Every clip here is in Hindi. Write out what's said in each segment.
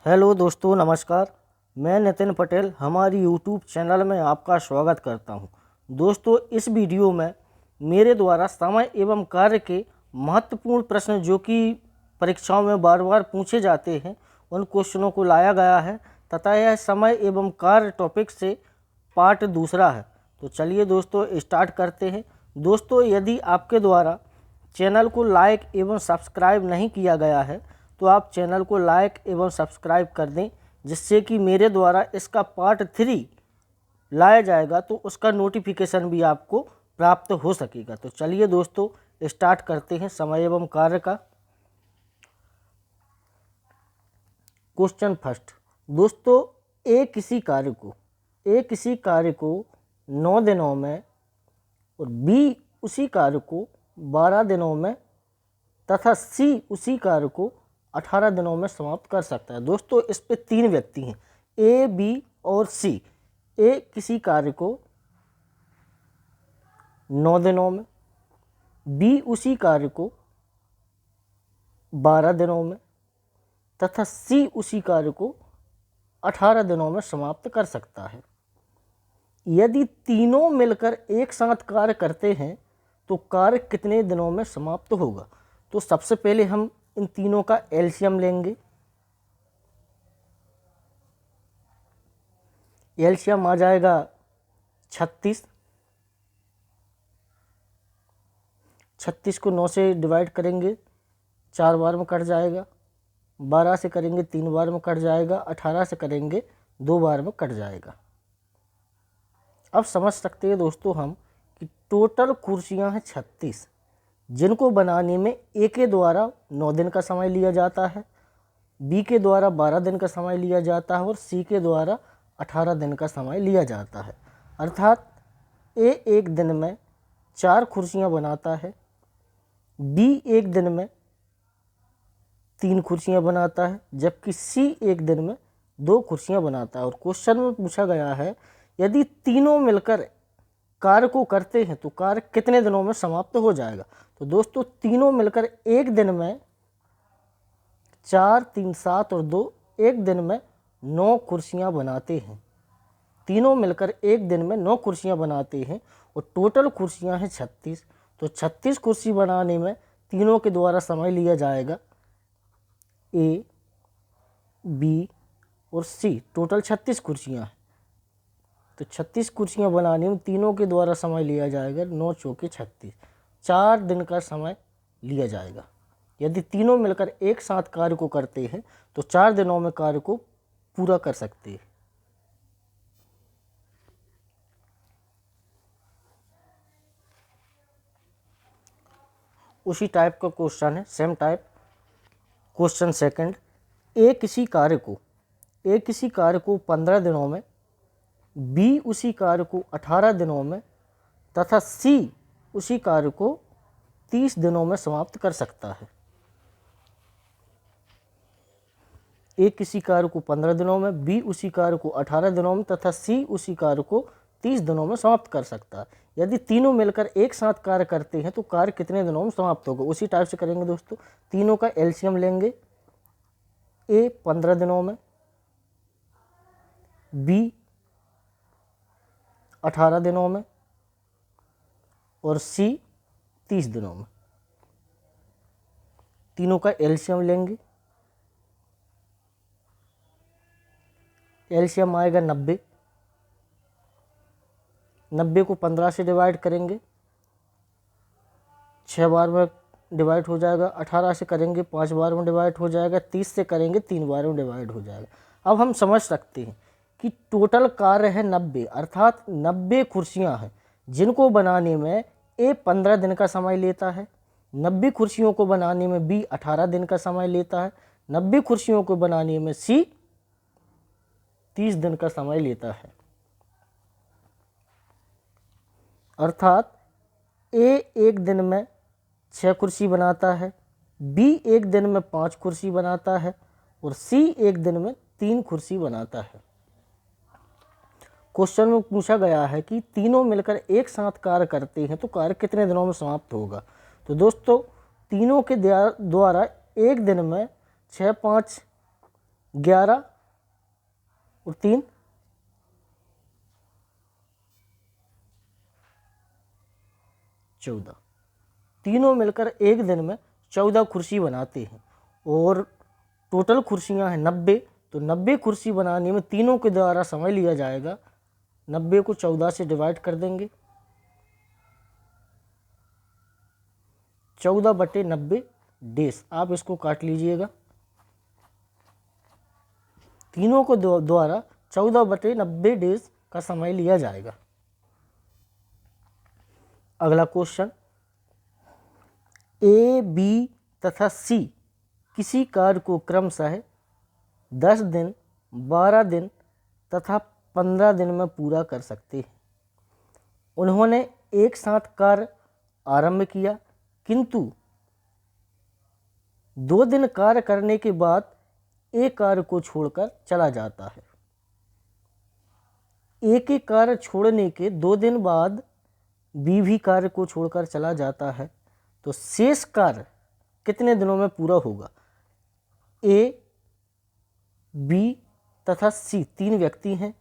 हेलो दोस्तों, नमस्कार। मैं नितिन पटेल हमारी यूट्यूब चैनल में आपका स्वागत करता हूं। दोस्तों, इस वीडियो में मेरे द्वारा समय एवं कार्य के महत्वपूर्ण प्रश्न जो कि परीक्षाओं में बार बार पूछे जाते हैं उन क्वेश्चनों को लाया गया है तथा यह समय एवं कार्य टॉपिक से पार्ट दूसरा है। तो चलिए दोस्तों स्टार्ट करते हैं। दोस्तों, यदि आपके द्वारा चैनल को लाइक एवं सब्सक्राइब नहीं किया गया है तो आप चैनल को लाइक एवं सब्सक्राइब कर दें, जिससे कि मेरे द्वारा इसका पार्ट 3 लाया जाएगा तो उसका नोटिफिकेशन भी आपको प्राप्त हो सकेगा। तो चलिए दोस्तों स्टार्ट करते हैं समय एवं कार्य का। Question first. दोस्तों, ए किसी कार्य को 9 दिनों में और बी उसी कार्य को 12 दिनों में तथा सी उसी कार्य को 18 दिनों में समाप्त कर सकता है। दोस्तों, इस पे 3 व्यक्ति हैं, ए, बी और सी। ए किसी कार्य को 9 दिनों में, बी उसी कार्य को 12 दिनों में तथा सी उसी कार्य को 18 दिनों में समाप्त कर सकता है। यदि तीनों मिलकर एक साथ कार्य करते हैं तो कार्य कितने दिनों में समाप्त होगा? तो सबसे पहले हम इन तीनों का एलसीएम लेंगे। एलसीएम आ जाएगा 36। 36 को 9 से डिवाइड करेंगे 4 बार में कट जाएगा, 12 से करेंगे 3 बार में कट जाएगा, 18 से करेंगे 2 बार में कट जाएगा। अब समझ सकते हैं दोस्तों हम कि टोटल कुर्सियां हैं 36, जिनको बनाने में ए के द्वारा 9 दिन का समय लिया जाता है, बी के द्वारा 12 दिन का समय लिया जाता है और सी के द्वारा 18 दिन का समय लिया जाता है। अर्थात ए एक दिन में 4 कुर्सियां बनाता है, बी एक दिन में 3 कुर्सियां बनाता है, जबकि सी एक दिन में 2 कुर्सियां बनाता है। और क्वेश्चन में पूछा गया है यदि तीनों मिलकर कार्य को करते हैं तो कार्य कितने दिनों में समाप्त हो जाएगा? तो दोस्तों, तीनों मिलकर एक दिन में 4, 3, 7 और 2 एक दिन में 9 कुर्सियां बनाते हैं। तीनों मिलकर एक दिन में 9 कुर्सियां बनाते हैं और टोटल कुर्सियां हैं 36। तो 36 कुर्सी बनाने में तीनों के द्वारा समय लिया जाएगा, ए, बी और सी। टोटल 36 कुर्सियां हैं, तो 36 कुर्सियां बनाने में तीनों के द्वारा समय लिया जाएगा 9 चौके 36। 4 दिन का समय लिया जाएगा। यदि तीनों मिलकर एक साथ कार्य को करते हैं तो 4 दिनों में कार्य को पूरा कर सकते हैं। उसी टाइप का क्वेश्चन है, सेम टाइप। Question second. ए किसी कार्य को 15 दिनों में, बी उसी कार्य को 18 दिनों में तथा सी उसी कार्य को 30 दिनों में समाप्त कर सकता है। ए किसी कार्य को 15 दिनों में, बी उसी कार्य को 18 दिनों में तथा सी उसी कार्य को 30 दिनों में समाप्त कर सकता है। यदि तीनों मिलकर एक साथ कार्य करते हैं तो कार्य कितने दिनों में समाप्त होगा? उसी टाइप से करेंगे दोस्तों। तीनों का एलसीएम लेंगे। ए 15 दिनों में, बी 18 दिनों में और सी 30 दिनों में। तीनों का एलसीएम लेंगे। एलसीएम आएगा 90। 90 को 15 से डिवाइड करेंगे 6 बार में डिवाइड हो जाएगा, 18 से करेंगे 5 बार में डिवाइड हो जाएगा, 30 से करेंगे 3 बार में डिवाइड हो जाएगा। अब हम समझ सकते हैं कि टोटल कार्य है 90, अर्थात 90 कुर्सियां हैं जिनको बनाने में ए 15 दिन का समय लेता है, 90 कुर्सियों को बनाने में बी 18 दिन का समय लेता है, 90 कुर्सियों को बनाने में सी 30 दिन का समय लेता है। अर्थात ए एक दिन में 6 कुर्सी बनाता है, बी एक दिन में 5 कुर्सी बनाता है और सी एक दिन में 3 कुर्सी बनाता है। क्वेश्चन में पूछा गया है कि तीनों मिलकर एक साथ कार्य करते हैं तो कार्य कितने दिनों में समाप्त होगा? तो दोस्तों, तीनों के द्वारा एक दिन में 6, 5, 11 और 3 14। तीनों मिलकर एक दिन में 14 कुर्सी बनाते हैं और टोटल कुर्सियां हैं 90। तो 90 कुर्सी बनाने में तीनों के द्वारा समय लिया जाएगा। 90 को 14 से डिवाइड कर देंगे, 14/90 डेज। आप इसको काट लीजिएगा। तीनों को द्वारा 14/90 डेज का समय लिया जाएगा। अगला क्वेश्चन, ए, बी तथा सी किसी कार्य को क्रमशः 10 दिन, 12 दिन तथा 15 दिन में पूरा कर सकते हैं। उन्होंने एक साथ कार्य आरंभ किया, किंतु 2 दिन कार्य करने के बाद ए कार्य को छोड़कर चला जाता है। ए के कार्य छोड़ने के 2 दिन बाद बी भी कार्य को छोड़कर चला जाता है। तो शेष कार्य कितने दिनों में पूरा होगा? ए, बी तथा सी 3 व्यक्ति हैं।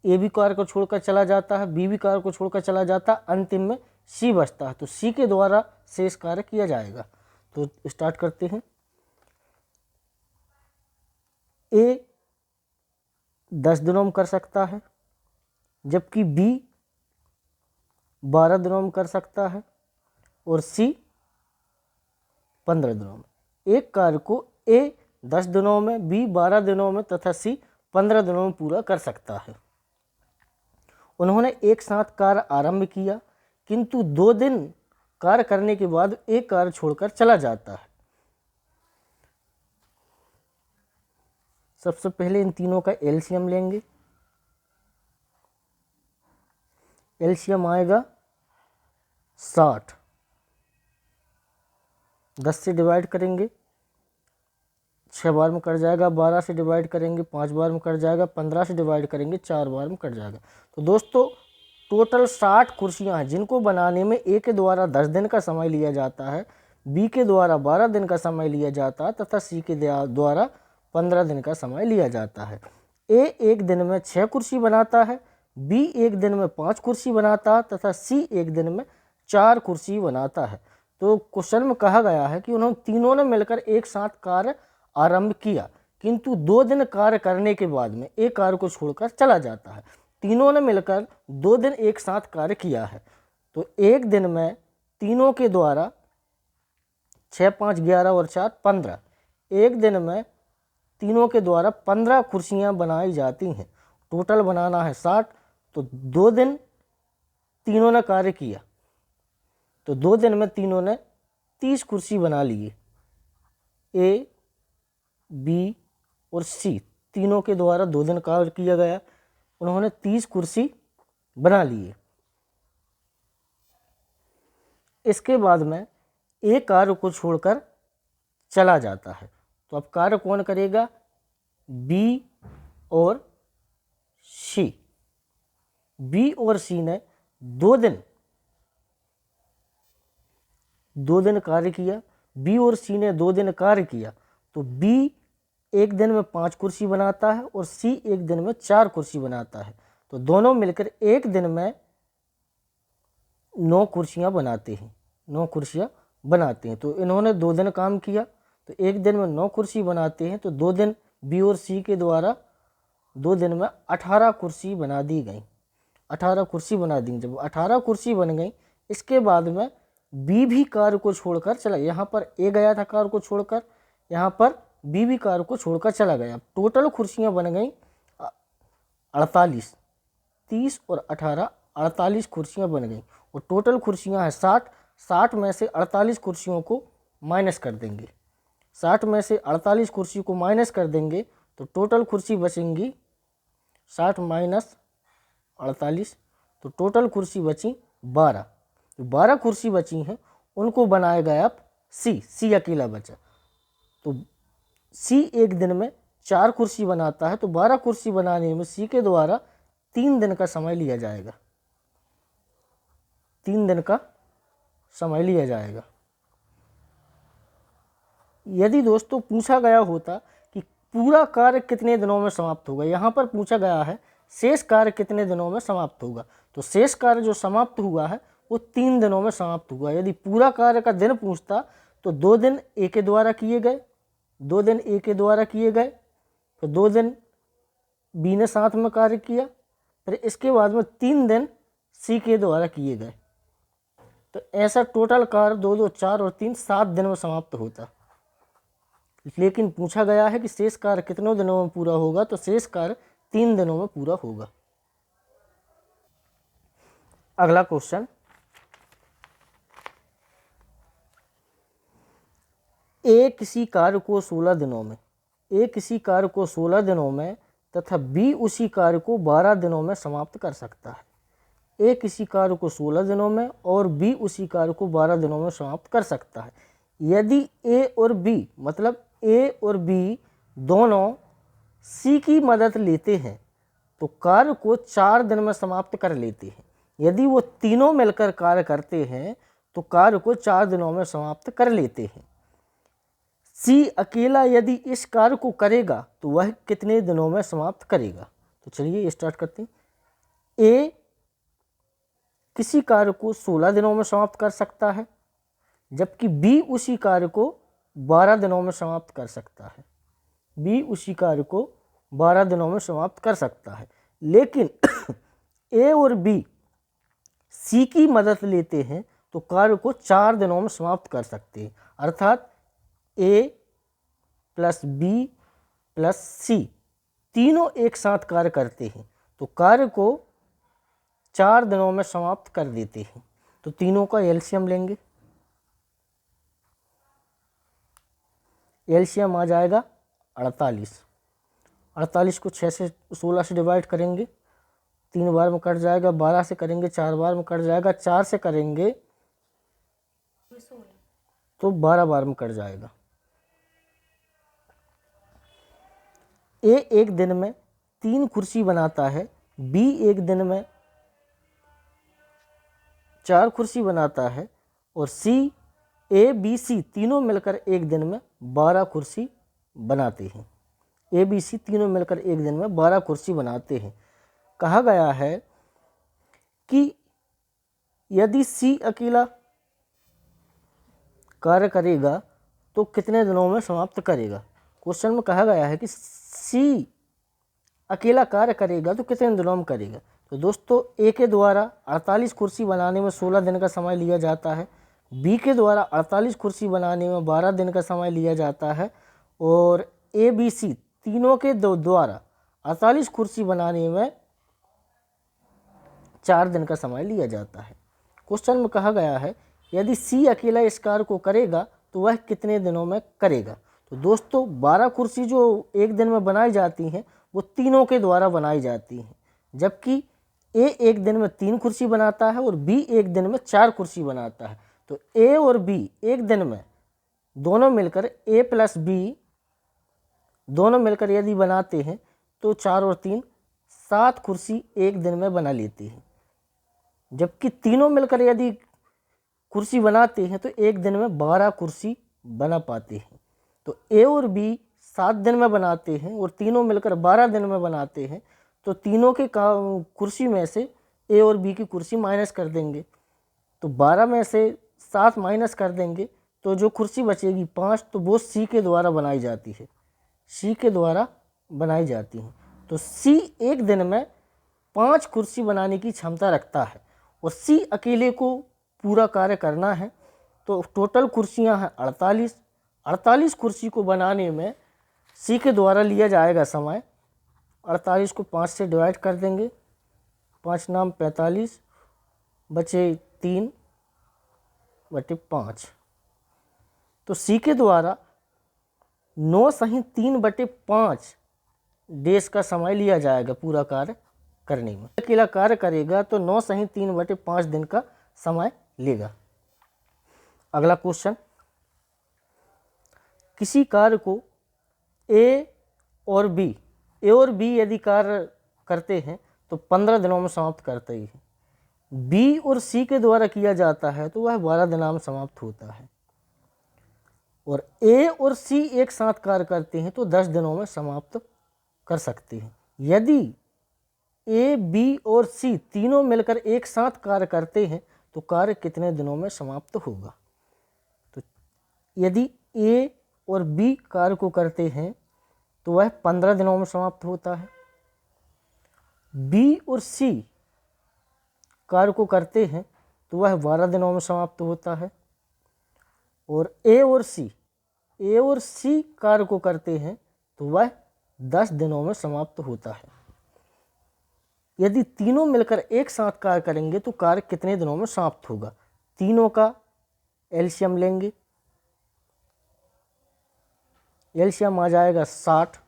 ए भी कार्य को छोड़कर चला जाता है, बी भी कार्य को छोड़कर चला जाता है, अंतिम में सी बचता है। तो सी के द्वारा शेष कार्य किया जाएगा। तो स्टार्ट करते हैं। ए 10 दिनों में कर सकता है, जबकि बी 12 दिनों में कर सकता है और सी 15 दिनों में। एक कार्य को ए 10 दिनों में, बी 12 दिनों में तथा सी 15 दिनों में पूरा कर सकता है। उन्होंने एक साथ कार्य आरंभ किया, किंतु 2 दिन कार्य करने के बाद एक कार्य छोड़कर चला जाता है। सबसे पहले इन तीनों का एलसीएम लेंगे। एलसीएम आएगा 60। 10 से डिवाइड करेंगे 6 बार में कट जाएगा, 12 से डिवाइड करेंगे 5 बार में कट जाएगा, 15 से डिवाइड करेंगे 4 बार में कट जाएगा। तो दोस्तों टोटल 60 कुर्सियां हैं, जिनको बनाने में ए के द्वारा 10 दिन का समय लिया जाता है, बी के द्वारा 12 दिन का समय लिया जाता है तथा सी के द्वारा 15 दिन का समय लिया जाता है। ए एक दिन में 6 कुर्सी बनाता है, बी एक दिन में 5 कुर्सी बनाता है तथा सी एक दिन में 4 कुर्सी बनाता है। तो क्वेश्चन में कहा गया है कि उन्होंने तीनों ने मिलकर एक साथ कार्य आरंभ किया, किंतु 2 दिन कार्य करने के बाद में एक कार्य को छोड़कर चला जाता है। तीनों ने मिलकर 2 दिन एक साथ कार्य किया है। तो एक दिन में तीनों के द्वारा 6, 5, 11 और 4 15। एक दिन में तीनों के द्वारा 15 कुर्सियां बनाई जाती हैं। टोटल बनाना है 60। तो 2 दिन तीनों ने कार्य किया, तो 2 दिन में तीनों ने 30 कुर्सी बना लिए। ए, बी और सी तीनों के द्वारा 2 दिन कार्य किया गया, उन्होंने 30 कुर्सी बना लिए। इसके बाद में एक कार्य को छोड़कर चला जाता है। तो अब कार्य कौन करेगा? बी और सी। बी और सी ने 2 दिन कार्य किया। बी और सी ने 2 दिन कार्य किया, तो बी एक दिन में 5 कुर्सी बनाता है और सी एक दिन में 4 कुर्सी बनाता है। तो दोनों मिलकर एक दिन में 9 कुर्सियां बनाते हैं। 9 कुर्सियां बनाते हैं। तो इन्होंने 2 दिन काम किया, तो एक दिन में 9 कुर्सी बनाते हैं। तो 2 दिन बी और सी के द्वारा 2 दिन में 18 कुर्सी बना दी गई। 18 कुर्सी बना दी। जब 18 कुर्सी बन गई, इसके बाद में बी भी कार्य को छोड़कर चला। यहाँ पर ए गया था कार्य को छोड़कर, यहाँ पर बी भी कार्य को छोड़कर चला गया। टोटल कुर्सियाँ बन गई 48। 30 और 18 48 कुर्सियाँ बन गई और टोटल कुर्सियाँ हैं 60। 60 में से 48 कुर्सियों को माइनस कर देंगे। 60 में से 48 कुर्सी को माइनस कर देंगे तो टोटल कुर्सी बचेंगी 60 माइनस 48, तो टोटल कुर्सी बची 12। जो 12 कुर्सी बची हैं उनको बनाया गया अब सी अकेला बचा। तो सी एक दिन में 4 कुर्सी बनाता है, तो 12 कुर्सी बनाने में सी के द्वारा 3 दिन का समय लिया जाएगा। 3 दिन का समय लिया जाएगा। यदि दोस्तों पूछा गया होता कि पूरा कार्य कितने दिनों में समाप्त होगा। यहाँ पर पूछा गया है शेष कार्य कितने दिनों में समाप्त होगा, तो शेष कार्य जो समाप्त हुआ है वो 3 दिनों में समाप्त हुआ। यदि पूरा कार्य का दिन पूछता तो 2 दिन ए के द्वारा किए गए, 2 दिन ए के द्वारा किए गए, फिर 2 दिन बी ने साथ में कार्य किया, फिर इसके बाद में 3 दिन सी के द्वारा किए गए। तो ऐसा टोटल कार्य 2 2 4 और 3 7 दिन में समाप्त होता। लेकिन पूछा गया है कि शेष कार्य कितने दिनों में पूरा होगा, तो शेष कार्य 3 दिनों में पूरा होगा। अगला क्वेश्चन, ए किसी कार्य को 16 दिनों में, ए किसी कार्य को 16 दिनों में तथा बी उसी कार्य को 12 दिनों में समाप्त कर सकता है। ए किसी कार्य को 16 दिनों में और बी उसी कार्य को 12 दिनों में समाप्त कर सकता है। यदि ए और बी मतलब ए और बी दोनों सी की मदद लेते हैं तो कार्य को 4 दिन में समाप्त कर लेते हैं। यदि वो तीनों मिलकर कार्य करते हैं तो कार्य को 4 दिनों में समाप्त कर लेते हैं। सी अकेला यदि इस कार्य को करेगा तो वह कितने दिनों में समाप्त करेगा। तो चलिए स्टार्ट करते हैं। ए किसी कार्य को 16 दिनों में समाप्त कर सकता है, जबकि बी उसी कार्य को 12 दिनों में समाप्त कर सकता है। बी उसी कार्य को 12 दिनों में समाप्त कर सकता है, लेकिन ए और बी सी की मदद लेते हैं तो कार्य को 4 दिनों में समाप्त कर सकते हैं। अर्थात ए प्लस बी प्लस सी तीनों एक साथ कार्य करते हैं तो कार्य को 4 दिनों में समाप्त कर देते हैं। तो तीनों का एलसीएम लेंगे, एलसीएम आ जाएगा 48। 48 को 6 से 16 से डिवाइड करेंगे, 3 बार में कट जाएगा, 12 से करेंगे 4 बार में कट जाएगा, 4 से करेंगे तो 12 बार में कट जाएगा। ए एक दिन में 3 कुर्सी बनाता है, बी एक दिन में 4 कुर्सी बनाता है और सी ए बी सी तीनों मिलकर एक दिन में 12 कुर्सी बनाते हैं। ए बी सी तीनों मिलकर एक दिन में 12 कुर्सी बनाते हैं। कहा गया है कि यदि सी अकेला कार्य करेगा तो कितने दिनों में समाप्त करेगा। क्वेश्चन में कहा गया है कि सी अकेला कार्य करेगा तो कितने दिनों में करेगा। तो दोस्तों ए के द्वारा 48 कुर्सी बनाने में 16 दिन का समय लिया जाता है, बी के द्वारा 48 कुर्सी बनाने में 12 दिन का समय लिया जाता है और ए बी सी तीनों के द्वारा 48 कुर्सी बनाने में 4 दिन का समय लिया जाता है। क्वेश्चन में कहा गया है यदि सी अकेला इस कार्य को करेगा तो वह कितने दिनों में करेगा। तो दोस्तों 12 कुर्सी जो एक दिन में बनाई जाती हैं वो तीनों के द्वारा बनाई जाती हैं, जबकि ए एक दिन में 3 कुर्सी बनाता है और बी एक दिन में 4 कुर्सी बनाता है। तो ए और बी एक दिन में दोनों मिलकर ए प्लस बी दोनों मिलकर यदि बनाते हैं तो 4 और 3 7 कुर्सी एक दिन में बना लेते हैं, जबकि तीनों मिलकर यदि कुर्सी बनाते हैं तो एक दिन में 12 कुर्सी बना पाते हैं। तो ए और बी 7 दिन में बनाते हैं और तीनों मिलकर 12 दिन में बनाते हैं, तो तीनों के कुर्सी में से ए और बी की कुर्सी माइनस कर देंगे, तो 12 में से 7 माइनस कर देंगे तो जो कुर्सी बचेगी 5, तो वो सी के द्वारा बनाई जाती है, सी के द्वारा बनाई जाती हैं। तो सी एक दिन में 5 कुर्सी बनाने की क्षमता रखता है और सी अकेले को पूरा कार्य करना है। तो टोटल कुर्सियां हैं 48। 48 कुर्सी को बनाने में सी के द्वारा लिया जाएगा समय। 48 को 5 से डिवाइड कर देंगे, 5 नाम 45, बचे 3 बटे 5। तो सी के द्वारा 9 सही 3 बटे 5 डेज का समय लिया जाएगा पूरा कार्य करने में। अकेला कार्य करेगा तो 9 सही 3 बटे 5 दिन का समय लेगा। अगला क्वेश्चन, किसी कार्य को ए और बी यदि कार्य करते हैं तो 15 दिनों में समाप्त करते ही है। बी और सी के द्वारा किया जाता है तो वह 12 दिनों में समाप्त होता है। और ए और सी एक साथ कार्य करते हैं तो 10 दिनों में समाप्त कर सकते हैं। यदि ए, बी और सी तीनों मिलकर एक साथ कार्य करते हैं तो कार्य कितने दिनों में समाप्त होगा? तो यदि ए और बी कार्य को करते हैं तो वह 15 दिनों में समाप्त होता है। बी और सी कार्य को करते हैं तो वह 12 दिनों में समाप्त होता है। और ए और सी कार्य को करते हैं तो वह 10 दिनों में समाप्त होता है। यदि तीनों मिलकर एक साथ कार्य करेंगे तो कार्य कितने दिनों में समाप्त होगा? तीनों का एलसीएम लेंगे, एलसीएम आ जाएगा 60।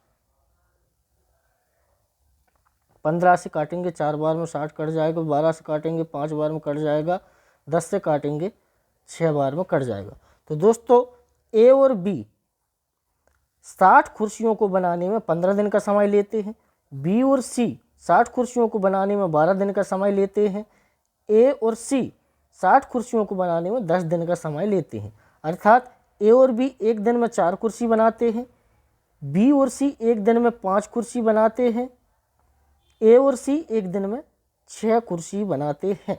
15 से काटेंगे 4 बार में 60 कट जाएगा, 12 से काटेंगे 5 बार में कट जाएगा, 10 से काटेंगे 6 बार में कट जाएगा। तो दोस्तों ए और बी 60 कुर्सियों को बनाने में 15 दिन का समय लेते हैं। बी और सी 60 कुर्सियों को बनाने में 12 दिन का समय लेते हैं। ए और सी 60 कुर्सियों को बनाने में 10 दिन का समय लेते हैं। अर्थात ए और बी एक दिन में 4 कुर्सी बनाते हैं, बी और सी एक दिन में 5 कुर्सी बनाते हैं, ए और सी एक दिन में 6 कुर्सी बनाते हैं।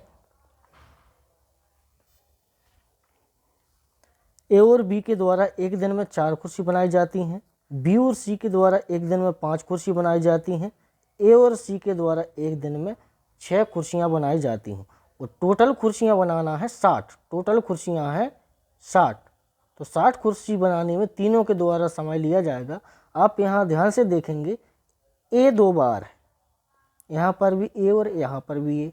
ए और बी के द्वारा एक दिन में 4 कुर्सी बनाई जाती हैं, बी और सी के द्वारा एक दिन में 5 कुर्सी बनाई जाती हैं, ए और सी के द्वारा एक दिन में 6 कुर्सियां बनाई जाती हैं। और टोटल कुर्सियां बनाना है 60, टोटल कुर्सियां हैं 60। तो 60 कुर्सी बनाने में तीनों के द्वारा समय लिया जाएगा। आप यहाँ ध्यान से देखेंगे ए 2 बार है, यहाँ पर भी ए और यहाँ पर भी ए,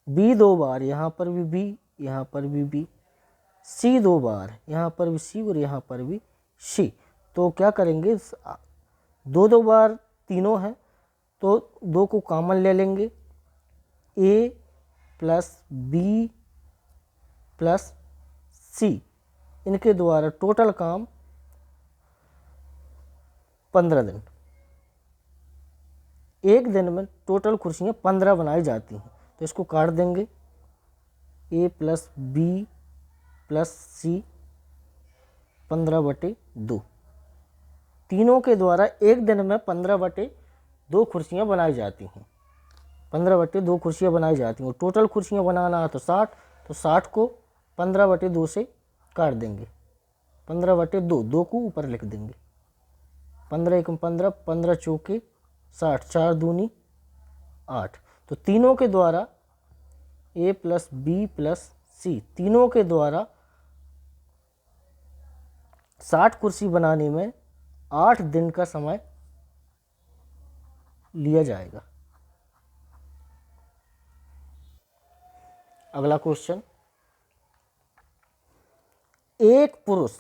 बी 2 बार, यहाँ पर भी बी, यहाँ पर भी बी, सी 2 बार, यहाँ पर भी सी और यहाँ पर भी सी। तो क्या करेंगे, 2 बार तीनों हैं तो 2 को कॉमन ले लेंगे, ए प्लस बी प्लस सी, इनके द्वारा टोटल काम 15 दिन। एक दिन में टोटल कुर्सियाँ 15 बनाई जाती हैं। तो इसको काट देंगे, ए प्लस बी प्लस सी 15/2। तीनों के द्वारा एक दिन में 15/2 कुर्सियाँ बनाई जाती हैं, 15/2 कुर्सियाँ बनाई जाती हैं। और टोटल कुर्सियाँ बनाना है तो 60, तो 60 को 15/2 से काट देंगे, 15/2, 2 को ऊपर लिख देंगे, 15 एकम 15, 15 चौके 60, 4 दूनी 8। तो तीनों के द्वारा ए प्लस बी प्लस सी, तीनों के द्वारा 60 कुर्सी बनाने में 8 दिन का समय लिया जाएगा। अगला क्वेश्चन, एक पुरुष,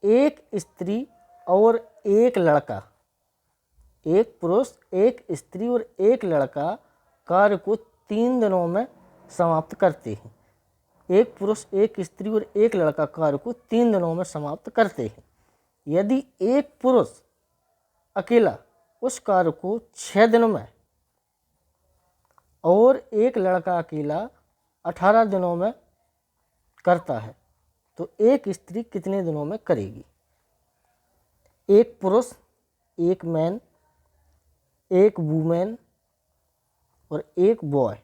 एक स्त्री और एक लड़का, एक पुरुष, एक स्त्री और एक लड़का कार्य को 3 दिनों में समाप्त करते हैं। एक पुरुष, एक स्त्री और एक लड़का कार्य को 3 दिनों में समाप्त करते हैं। यदि एक पुरुष अकेला उस कार्य को 6 दिनों में और एक लड़का अकेला 18 दिनों में करता है तो एक स्त्री कितने दिनों में करेगी? एक पुरुष, एक मैन, एक वुमेन और एक बॉय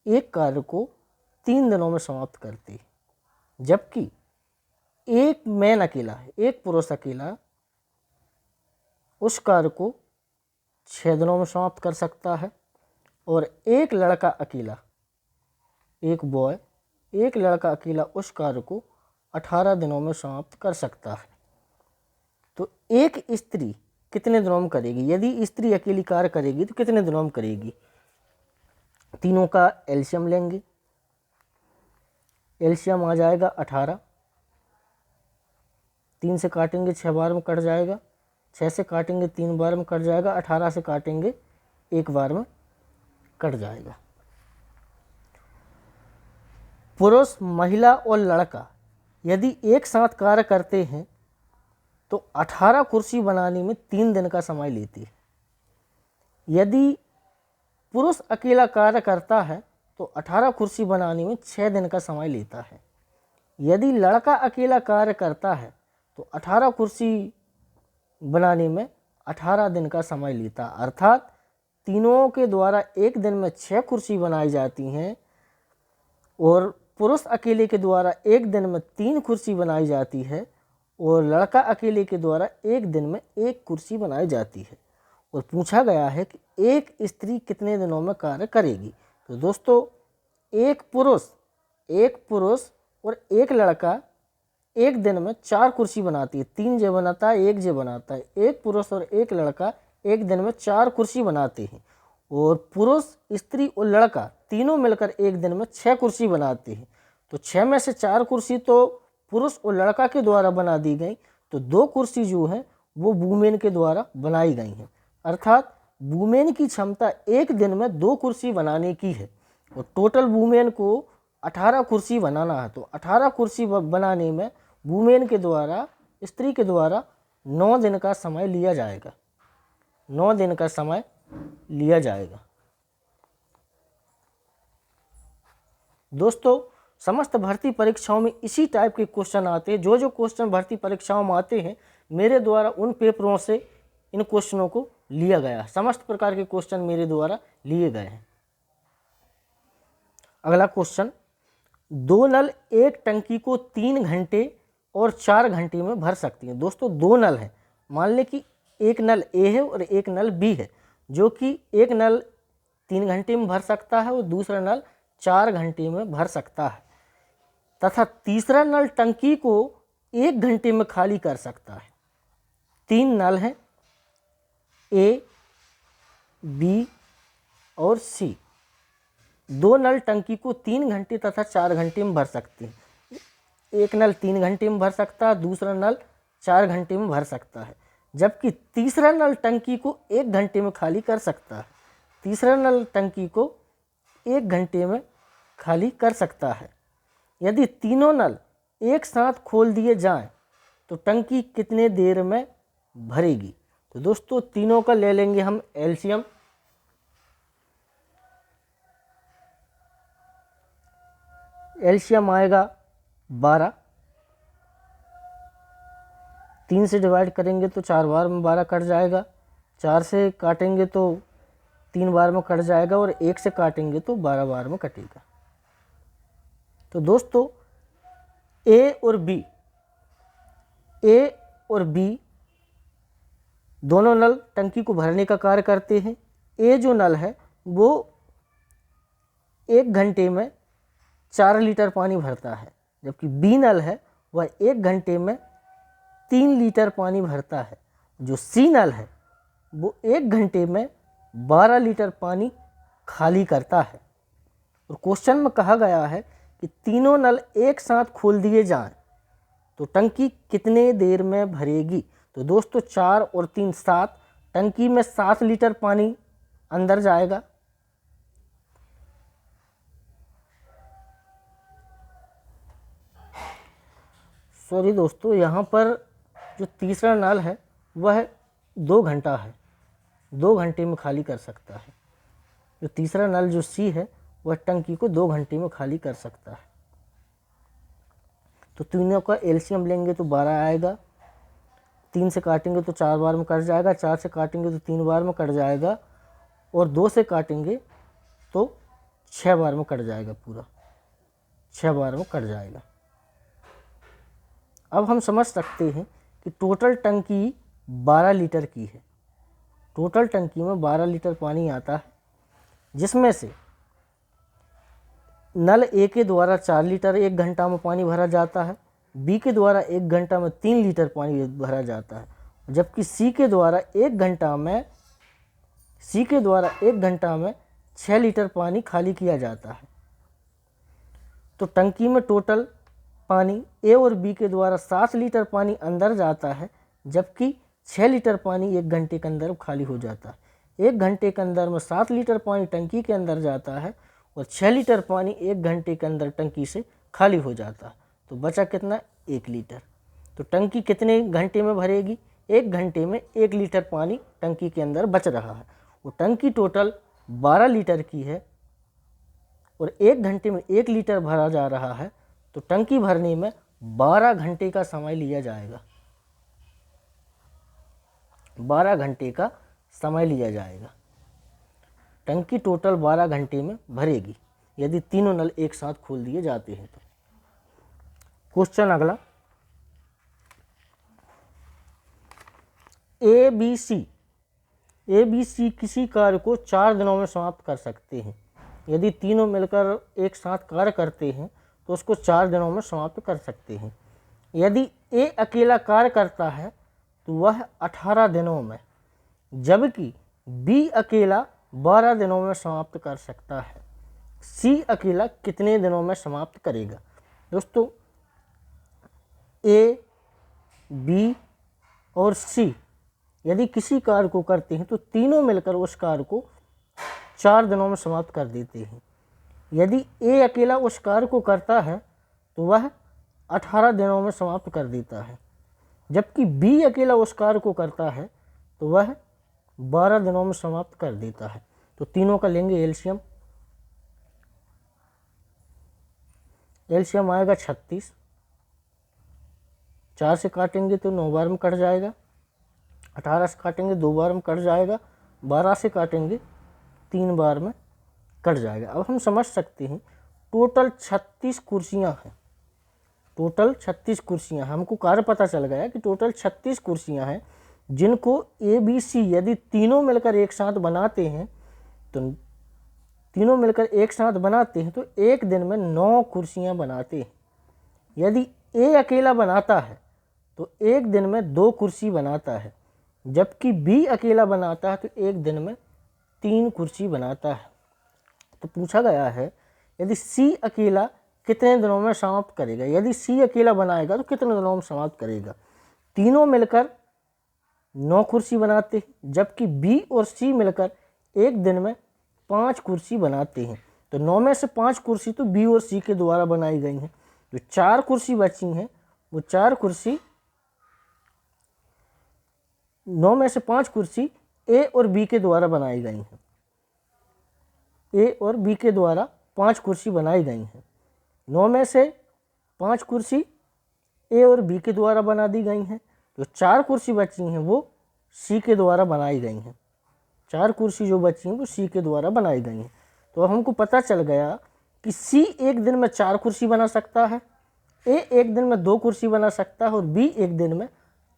एक कार्य को 3 दिनों में समाप्त करती है, जबकि एक मैन अकेला है, एक पुरुष अकेला उस कार्य को 6 दिनों में समाप्त कर सकता है। और एक लड़का अकेला, एक बॉय, एक लड़का अकेला उस कार्य को 18 दिनों में समाप्त कर सकता है। तो एक स्त्री कितने दिनों में करेगी? यदि स्त्री अकेली कार्य करेगी तो कितने दिनों में करेगी? तीनों का एलसीएम लेंगे, एलसीएम आ जाएगा 18, 3 से काटेंगे 6 बार में कट जाएगा, 6 से काटेंगे 3 बार में कट जाएगा, 18 से काटेंगे 1 बार में कट जाएगा। पुरुष, महिला और लड़का यदि एक साथ कार्य करते हैं तो 18 कुर्सी बनाने में 3 दिन का समय लेती है। यदि पुरुष अकेला कार्य करता है तो 18 कुर्सी बनाने में 6 दिन का समय लेता है। यदि लड़का अकेला कार्य करता है तो 18 कुर्सी बनाने में 18 दिन का समय लेता, अर्थात तीनों के द्वारा एक दिन में 6 कुर्सी बनाई जाती हैं और पुरुष अकेले के द्वारा एक दिन में 3 कुर्सी बनाई जाती है और लड़का अकेले के द्वारा एक दिन में 1 कुर्सी बनाई जाती है। और पूछा गया है कि एक स्त्री कितने दिनों में कार्य करेगी। तो दोस्तों एक पुरुष और एक लड़का एक दिन में 4 कुर्सी बनाती है, 3 जे बनाता है, 1 जे बनाता है। एक पुरुष और एक लड़का एक दिन में 4 कुर्सी बनाते हैं और पुरुष, स्त्री और लड़का तीनों मिलकर एक दिन में 6 कुर्सी बनाते हैं। तो 6 में से 4 कुर्सी तो पुरुष और लड़का के द्वारा बना दी गई, तो 2 कुर्सी जो हैं वो वुमेन के द्वारा बनाई गई हैं, अर्थात वुमेन की क्षमता एक दिन में 2 कुर्सी बनाने की है और टोटल वुमेन को 18 कुर्सी बनाना है। तो 18 कुर्सी बनाने में वुमेन के द्वारा, स्त्री के द्वारा 9 दिन का समय लिया जाएगा, 9 दिन का समय लिया जाएगा। दोस्तों समस्त भर्ती परीक्षाओं में इसी टाइप के क्वेश्चन आते हैं। जो क्वेश्चन भर्ती परीक्षाओं में आते हैं मेरे द्वारा उन पेपरों से इन क्वेश्चनों को लिया गया है। समस्त प्रकार के क्वेश्चन मेरे द्वारा लिए गए हैं। अगला क्वेश्चन, 2 नल एक टंकी को 3 घंटे और 4 घंटे में भर सकती हैं। दोस्तों 2 नल हैं, मान लें कि एक नल ए है और एक नल बी है, जो कि एक नल 3 घंटे में भर सकता है और दूसरा नल 4 घंटे में भर सकता है, तथा तीसरा नल टंकी को 1 घंटे में खाली कर सकता है। 3 नल हैं, ए, बी और सी। 2 नल टंकी को 3 घंटे तथा 4 घंटे में भर सकते हैं। एक नल 3 घंटे में भर सकता है, दूसरा नल 4 घंटे में भर सकता है, जबकि तीसरा नल टंकी को 1 घंटे में खाली कर सकता है। तीसरा नल टंकी को 1 घंटे में खाली कर सकता है। यदि तीनों नल एक साथ खोल दिए जाएं तो टंकी कितने देर में भरेगी। तो दोस्तों तीनों का ले लेंगे हम एलसीएम। एलसीएम आएगा 12, 3 से डिवाइड करेंगे तो 4 बार में 12 कट जाएगा, 4 से काटेंगे तो 3 बार में कट जाएगा और 1 से काटेंगे तो 12 बार में कटेगा। तो दोस्तों ए और बी दोनों नल टंकी को भरने का कार्य करते हैं। ए जो नल है वो 1 घंटे में 4 लीटर पानी भरता है, जबकि बी नल है वह 1 घंटे में 3 लीटर पानी भरता है। जो सी नल है वो 1 घंटे में 12 लीटर पानी खाली करता है। और क्वेश्चन में कहा गया है कि तीनों नल एक साथ खोल दिए जाएं तो टंकी कितने देर में भरेगी। तो दोस्तों 4 और 3 7, टंकी में 7 लीटर पानी अंदर जाएगा। सॉरी दोस्तों, यहाँ पर जो तीसरा नल है वह 2 घंटा है, 2 घंटे में खाली कर सकता है। जो तीसरा नल जो सी है वह टंकी को 2 घंटे में खाली कर सकता है। तो तीनों का एलसीएम लेंगे तो 12 आएगा, 3 से काटेंगे तो 4 बार में कट जाएगा, 4 से काटेंगे तो 3 बार में कट जाएगा और 2 से काटेंगे तो 6 बार में कट जाएगा, पूरा 6 बार में कट जाएगा। अब हम समझ सकते हैं कि टोटल टंकी 12 लीटर की है। टोटल टंकी में 12 लीटर पानी आता है, जिसमें से नल ए के द्वारा 4 लीटर 1 घंटा में पानी भरा जाता है, बी के द्वारा 1 घंटा में 3 लीटर पानी भरा जाता है, जबकि सी के द्वारा 1 घंटा में 6 लीटर पानी खाली किया जाता है। तो टंकी में टोटल पानी ए और बी के द्वारा 7 लीटर पानी अंदर जाता है, जबकि 6 लीटर पानी 1 घंटे के अंदर खाली हो जाता है। 1 घंटे के अंदर में 7 लीटर पानी टंकी के अंदर जाता है और 6 लीटर पानी 1 घंटे के अंदर टंकी से खाली हो जाता है। तो बचा कितना, 1 लीटर। तो टंकी कितने घंटे में भरेगी, 1 घंटे में 1 लीटर पानी टंकी के अंदर बच रहा है। वो टंकी टोटल 12 लीटर की है और 1 घंटे में 1 लीटर भरा जा रहा है, तो टंकी भरने में 12 घंटे का समय लिया जाएगा। 12 घंटे का समय लिया जाएगा। टंकी टोटल 12 घंटे में भरेगी यदि तीनों नल एक साथ खोल दिए जाते हैं तो। क्वेश्चन अगला, ए बी सी किसी कार्य को 4 दिनों में समाप्त कर सकते हैं। यदि तीनों मिलकर एक साथ कार्य करते हैं तो उसको 4 दिनों में समाप्त कर सकते हैं। यदि ए अकेला कार्य करता है तो वह 18 दिनों में, जबकि बी अकेला 12 दिनों में समाप्त कर सकता है। सी अकेला कितने दिनों में समाप्त करेगा? दोस्तों, ए, बी और सी यदि किसी कार्य को करते हैं तो तीनों मिलकर उस कार्य को 4 दिनों में समाप्त कर देते हैं। यदि ए अकेला उस कार्य को करता है तो वह 18 दिनों में समाप्त कर देता है, जबकि बी अकेला उस कार्य को करता है तो वह 12 दिनों में समाप्त कर देता है। तो तीनों का लेंगे एलसीएम। एलसीएम आएगा 36। 4 से काटेंगे तो 9 बार में कट जाएगा। 18 से काटेंगे 2 बार में कट जाएगा। 12 से काटेंगे 3 बार में कट जाएगा। अब हम समझ सकते हैं टोटल 36 कुर्सियाँ हैं। टोटल 36 कुर्सियाँ, हमको कार्य पता चल गया कि टोटल 36 कुर्सियाँ हैं, जिनको ए बी सी यदि तीनों मिलकर एक साथ बनाते हैं तो एक दिन में 9 कुर्सियाँ बनाते हैं। यदि ए अकेला बनाता है तो एक दिन में 2 कुर्सी बनाता है, जबकि बी अकेला बनाता है तो एक दिन में 3 कुर्सी बनाता है। तो पूछा गया है यदि सी अकेला कितने दिनों में समाप्त करेगा। यदि सी अकेला बनाएगा तो कितने दिनों में समाप्त करेगा? तीनों मिलकर 9 कुर्सी बनाते हैं, जबकि बी और सी मिलकर एक दिन में 5 कुर्सी बनाते हैं। तो 9 में से 5 कुर्सी तो बी और सी के द्वारा बनाई गई हैं। जो 4 कुर्सी बची हैं वो 4 कुर्सी, 9 में से 5 कुर्सी ए और बी के द्वारा बनाई गई हैं। ए और बी के द्वारा 5 कुर्सी बनाई गई हैं। 9 में से 5 कुर्सी ए और बी के द्वारा बना दी गई हैं। जो 4 कुर्सी बची हैं वो सी के द्वारा बनाई गई हैं। 4 कुर्सी जो बची हैं वो सी के द्वारा बनाई गई हैं। तो हमको पता चल गया कि सी एक दिन में 4 कुर्सी बना सकता है, ए एक दिन में 2 कुर्सी बना सकता है और बी एक दिन में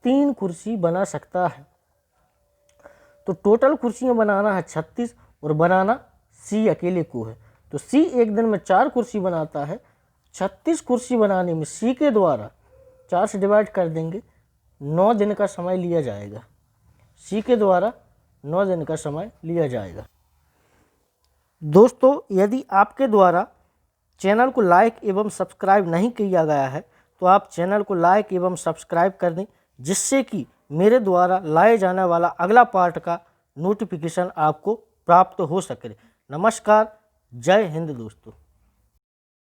3 कुर्सी बना सकता है। तो टोटल कुर्सियाँ बनाना है 36 और बनाना सी अकेले को है। तो सी एक दिन में 4 कुर्सी बनाता है। 36 कुर्सी बनाने में सी के द्वारा 4 से डिवाइड कर देंगे, 9 दिन का समय लिया जाएगा। सी के द्वारा 9 दिन का समय लिया जाएगा। दोस्तों, यदि आपके द्वारा चैनल को लाइक एवं सब्सक्राइब नहीं किया गया है तो आप चैनल को लाइक एवं सब्सक्राइब कर दें, जिससे कि मेरे द्वारा लाए जाने वाला अगला पार्ट का नोटिफिकेशन आपको प्राप्त हो सके। नमस्कार, जय हिंद दोस्तों।